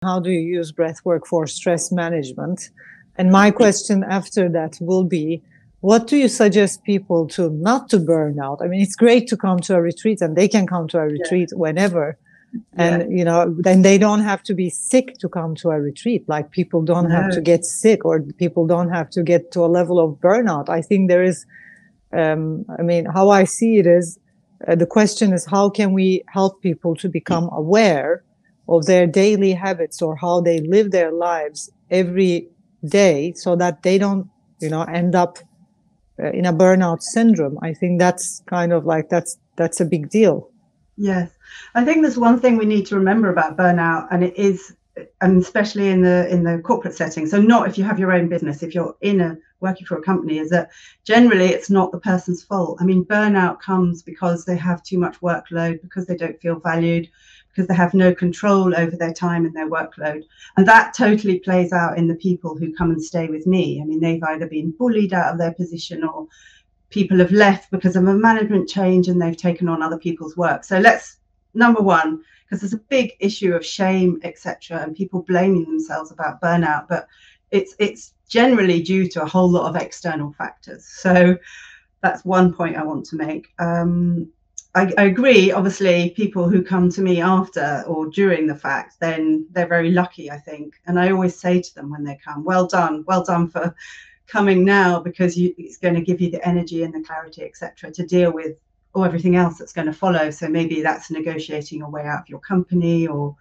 how do you use breathwork for stress management? And my question after that will be, what do you suggest people to not to burn out? I mean, it's great to come to a retreat, and they can come to a retreat whenever. And, you know, then they don't have to be sick to come to a retreat. Like, people don't have to get sick, or people don't have to get to a level of burnout. I think there is, I mean, how I see it is, the question is, how can we help people to become aware of their daily habits, or how they live their lives every day, so that they don't, you know, end up in a burnout syndrome. I think that's kind of like, that's a big deal. Yes, I think there's one thing we need to remember about burnout, and it is, and especially in the corporate setting. So not if you have your own business, if you're working for a company, is that generally it's not the person's fault. I mean, burnout comes because they have too much workload, because they don't feel valued, because they have no control over their time and their workload. And that totally plays out in the people who come and stay with me. I mean, they've either been bullied out of their position, or people have left because of a management change and they've taken on other people's work. So let's, number one, because there's a big issue of shame, etc., and people blaming themselves about burnout, but it's generally due to a whole lot of external factors. So that's one point I want to make. I agree, obviously, people who come to me after or during the fact, then they're very lucky, I think. And I always say to them when they come, well done for coming now, because it's going to give you the energy and the clarity, etc., to deal with everything else that's going to follow. So maybe that's negotiating a way out of your company, or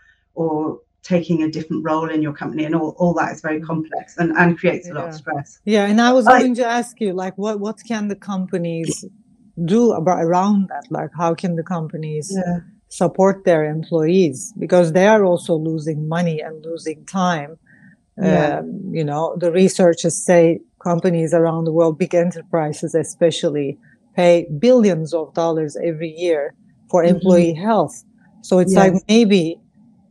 taking a different role in your company, and all that is very complex and creates a lot of stress. Yeah, and I was going to ask you, like, what can the companies do around that? Like, how can the companies support their employees, because they are also losing money and losing time. You know, the researchers say companies around the world, big enterprises especially, pay billions of dollars every year for employee health. So it's like, maybe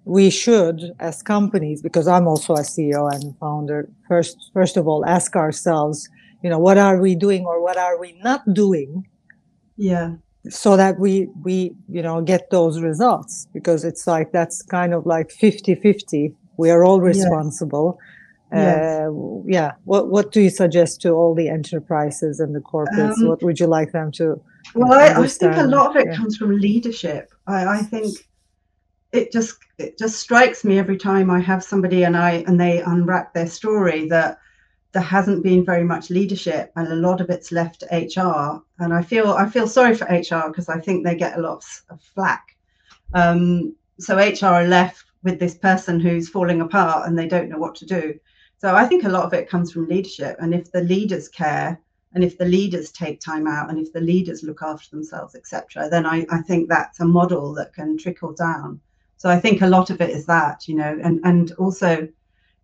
we should, as companies, because I'm also a CEO and founder, first of all, ask ourselves, you know, what are we doing or what are we not doing? So that we you know, get those results, because it's like, that's kind of like 50-50. We are all responsible. What do you suggest to all the enterprises and the corporates? What would you like them to I think a lot of it comes from leadership. I think it just strikes me every time I have somebody and they unwrap their story that there hasn't been very much leadership, and a lot of it's left to HR. And I feel sorry for HR, because I think they get a lot of flack. So HR are left with this person who's falling apart and they don't know what to do. So I think a lot of it comes from leadership. And if the leaders care, and if the leaders take time out, and if the leaders look after themselves, etc., then I think that's a model that can trickle down. So I think a lot of it is that, you know, and also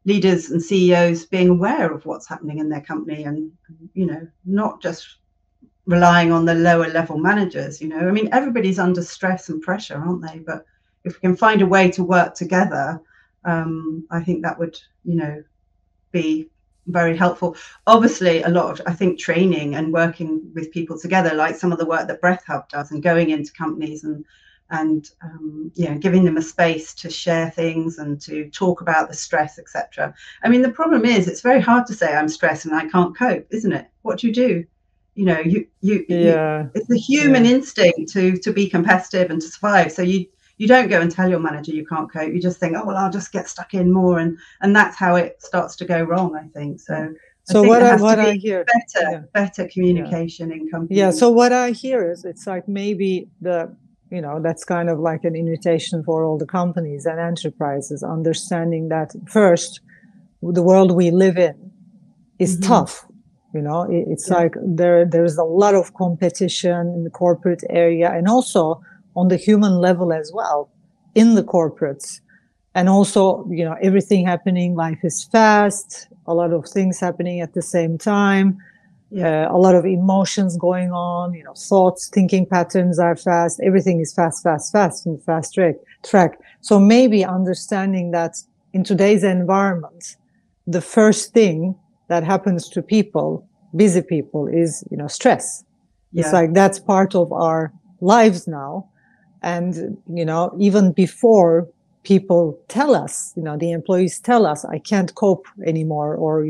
leaders and CEOs being aware of what's happening in their company, and, you know, not just relying on the lower level managers. You know, I mean, everybody's under stress and pressure, aren't they? But if we can find a way to work together, I think that would, you know, be very helpful. Obviously, a lot of, I think, training and working with people together, like some of the work that Breath Hub does, and going into companies and you know, giving them a space to share things and to talk about the stress, etc. I mean, the problem is, it's very hard to say I'm stressed and I can't cope, isn't it? What do you do? You know, it's the human instinct to be competitive and to survive. So you don't go and tell your manager you can't cope. You just think, oh, well, I'll just get stuck in more. And that's how it starts to go wrong, I think. So what I hear, better communication in companies. Yeah. So what I hear is, it's like, maybe you know, that's kind of like an invitation for all the companies and enterprises, understanding that first, the world we live in is tough. You know, it's like there's a lot of competition in the corporate area, and also on the human level as well, in the corporates. And also, you know, everything happening, life is fast, a lot of things happening at the same time. A lot of emotions going on, you know, thoughts, thinking patterns are fast. Everything is fast, in fast track. So maybe understanding that in today's environment, the first thing that happens to people, busy people, is, you know, stress. It's like, that's part of our lives now. And, you know, even before people tell us, the employees tell us, I can't cope anymore, or,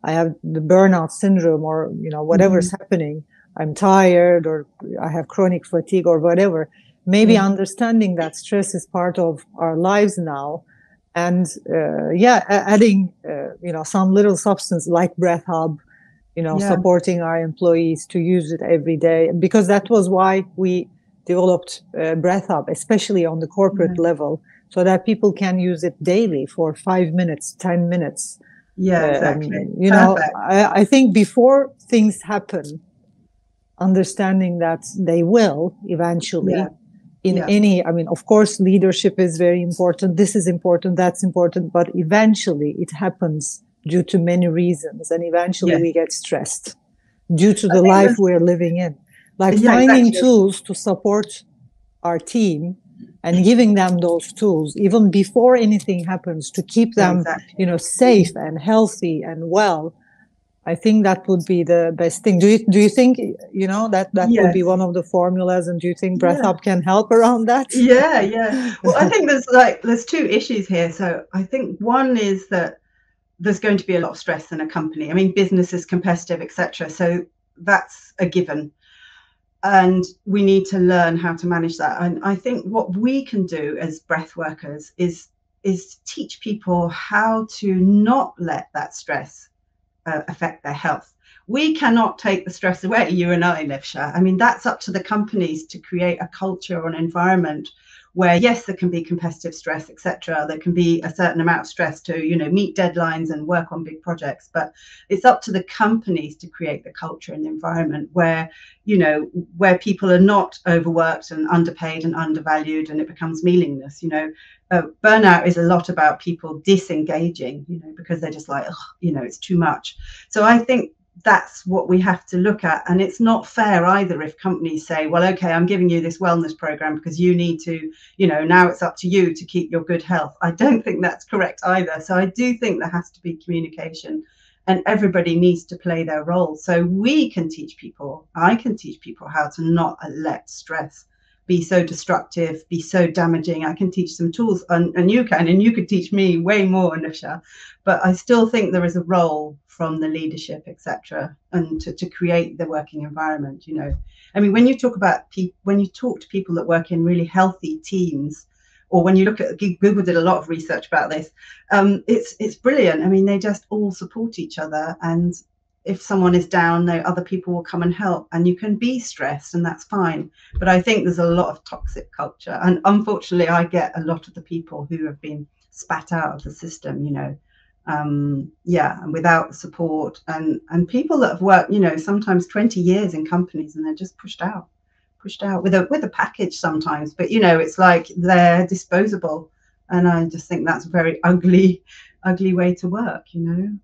I have the burnout syndrome, or, whatever's happening, I'm tired, or I have chronic fatigue, or whatever. Maybe understanding that stress is part of our lives now, and adding, some little substance like Breath Hub, supporting our employees to use it every day, because that was why we developed Breath Hub, especially on the corporate level, so that people can use it daily for 5 minutes, 10 minutes. Yeah, exactly. I think before things happen, understanding that they will eventually any, of course, leadership is very important. This is important, that's important, but eventually it happens due to many reasons. And eventually we get stressed due to the life we're living in. Like finding tools to support our team and giving them those tools even before anything happens to keep them, safe and healthy and well. I think that would be the best thing. Do you think, that would be one of the formulas? And do you think Breath Up can help around that? Yeah. Well, I think there's two issues here. So I think one is that there's going to be a lot of stress in a company. I mean, business is competitive, etc. So that's a given. And we need to learn how to manage that. And I think what we can do as breath workers is teach people how to not let that stress affect their health. We cannot take the stress away, you and I, Nevşah. I mean, that's up to the companies to create a culture or an environment where, yes, there can be competitive stress, etc. There can be a certain amount of stress to, meet deadlines and work on big projects. But it's up to the companies to create the culture and the environment where, where people are not overworked and underpaid and undervalued, and it becomes meaningless. Burnout is a lot about people disengaging, because they're just like, it's too much. So I think that's what we have to look at. And it's not fair either if companies say, well, okay, I'm giving you this wellness program because you need to, now it's up to you to keep your good health. I don't think that's correct either. So I do think there has to be communication, and everybody needs to play their role. So we can teach people, I can teach people how to not let stress be so destructive, be so damaging. I can teach some tools, and you can, and you could teach me way more, Nevşah. But I still think there is a role from the leadership, etc., and to create the working environment. I mean, when you talk about when you talk to people that work in really healthy teams, or when you look at Google did a lot of research about this, it's brilliant. I mean, they just all support each other, and if someone is down, other people will come and help, and you can be stressed, and that's fine. But I think there's a lot of toxic culture, and unfortunately I get a lot of the people who have been spat out of the system, and without support, and people that have worked, sometimes 20 years in companies, and they're just pushed out with a package sometimes, but it's like they're disposable, and I just think that's a very ugly way to work, and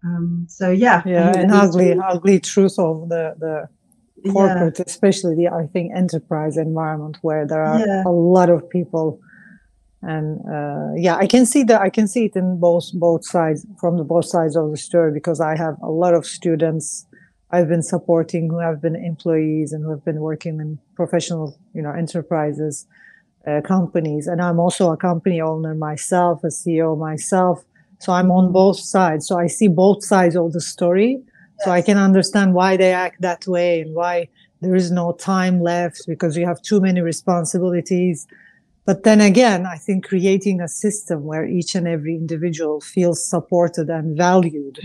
ugly truth of the corporate, especially the, I think, enterprise environment, where there are a lot of people, and I can see it in both sides, from the both sides of the story, because I have a lot of students I've been supporting who have been employees and who have been working in professional, enterprises, companies, and I'm also a company owner myself, a CEO myself. So I'm on both sides. So I see both sides of the story. Yes. So I can understand why they act that way, and why there is no time left because you have too many responsibilities. But then again, I think creating a system where each and every individual feels supported and valued,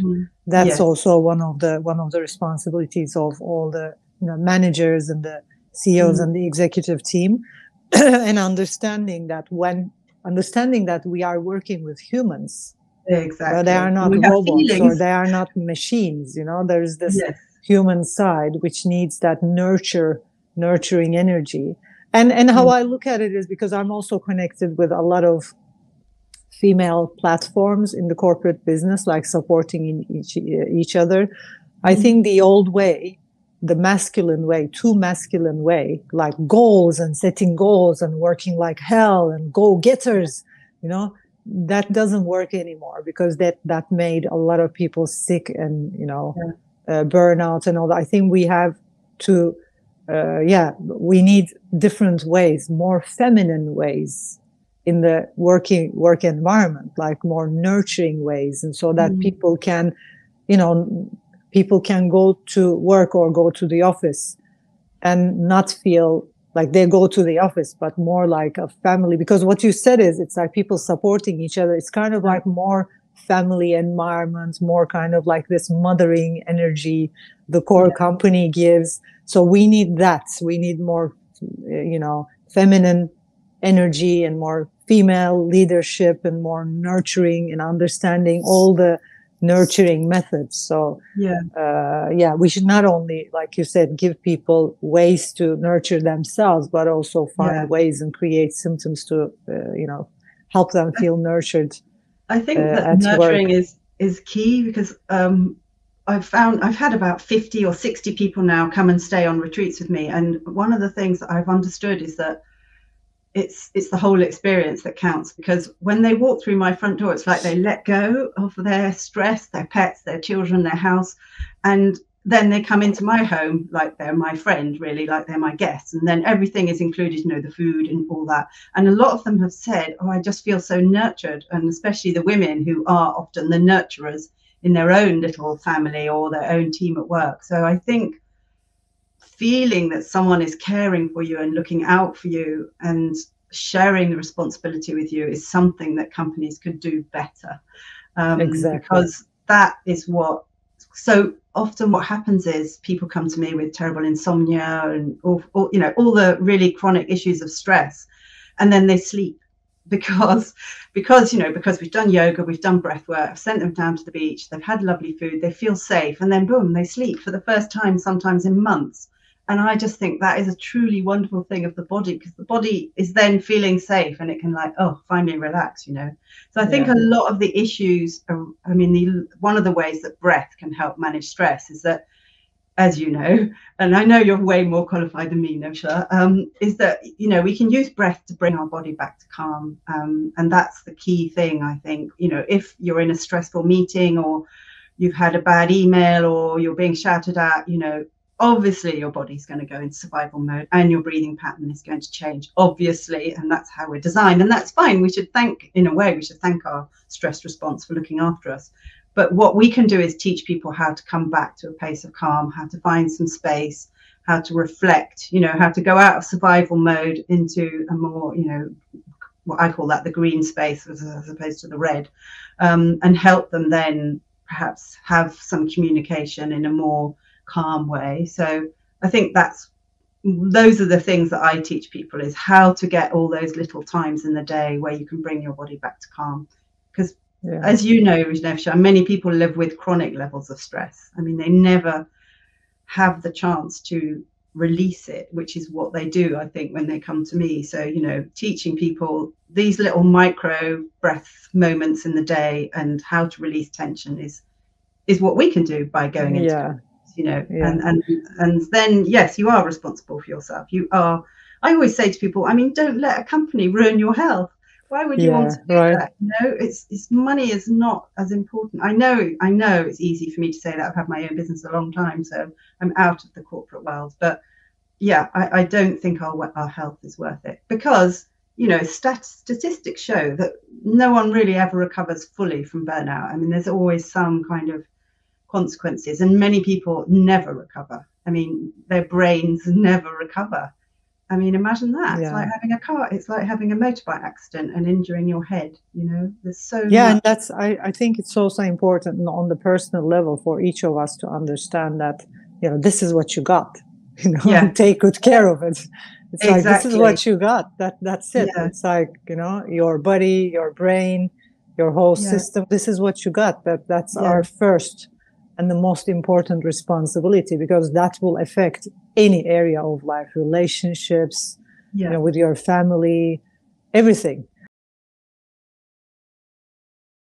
that's also one of the responsibilities of all the managers and the CEOs and the executive team, and understanding that we are working with humans. Exactly. They are not robots, or they are not machines. There's this human side which needs that nurturing energy. And how I look at it is, because I'm also connected with a lot of female platforms in the corporate business, like supporting each other. I think the old way, the masculine way, too masculine way, like goals and setting goals and working like hell and go-getters, that doesn't work anymore, because that made a lot of people sick and burnout and all that. I think we have to we need different ways, more feminine ways in the work environment, like more nurturing ways, and so that people can, people can go to work or go to the office and not feel like they go to the office, but more like a family. Because what you said is, it's like people supporting each other. It's kind of like more family environment, more kind of like this mothering energy the core company gives. So we need that. We need more, feminine energy and more female leadership and more nurturing and understanding all the nurturing methods. So we should not only, like you said, give people ways to nurture themselves, but also find ways and create symptoms to help them feel nurtured. I think that nurturing is key, because I've had about 50 or 60 people now come and stay on retreats with me, and one of the things that I've understood is that it's the whole experience that counts, because when they walk through my front door, it's like they let go of their stress, their pets, their children, their house, and then they come into my home like they're my friend, really, like they're my guests, and then everything is included, the food and all that. And a lot of them have said, I just feel so nurtured, and especially the women who are often the nurturers in their own little family or their own team at work. So I think feeling that someone is caring for you and looking out for you and sharing the responsibility with you is something that companies could do better. Exactly. Because that is what, so often what happens is people come to me with terrible insomnia and all the really chronic issues of stress, and then they sleep because we've done yoga, we've done breath work, I've sent them down to the beach, they've had lovely food, they feel safe, and then boom, they sleep for the first time, sometimes in months. And I just think that is a truly wonderful thing of the body, because the body is then feeling safe and it can finally relax, So I think a lot of the issues, one of the ways that breath can help manage stress is that, as you know, and I know you're way more qualified than me, Nevşah, is that, we can use breath to bring our body back to calm. And that's the key thing, I think. If you're in a stressful meeting or you've had a bad email or you're being shouted at, obviously your body's going to go into survival mode and your breathing pattern is going to change, obviously, and that's how we're designed, and that's fine. We should thank our stress response for looking after us. But what we can do is teach people how to come back to a place of calm, how to find some space, how to reflect, how to go out of survival mode into a more, what I call that the green space as opposed to the red, and help them then perhaps have some communication in a more calm way. So I think those are the things that I teach people, is how to get all those little times in the day where you can bring your body back to calm. Because as you know, Nevşah, many people live with chronic levels of stress. They never have the chance to release it, which is what they do, I think, when they come to me. So, teaching people these little micro breath moments in the day and how to release tension is what we can do by going into and then yes, you are responsible for yourself. I always say to people, don't let a company ruin your health. Why would you want to do that? It's money is not as important. I know it's easy for me to say that. I've had my own business a long time, so I'm out of the corporate world. But I don't think our health is worth it, because statistics show that no one really ever recovers fully from burnout. There's always some kind of consequences, and many people never recover. Their brains never recover. Imagine that. It's like having a car. It's like having a motorbike accident and injuring your head. There's so much. And that's. I think it's also important on the personal level for each of us to understand that this is what you got. Take good care of it. It's like, this is what you got. That's it. It's like your body, your brain, your whole system. This is what you got. That's our first and the most important responsibility, because that will affect any area of life, relationships, with your family, everything.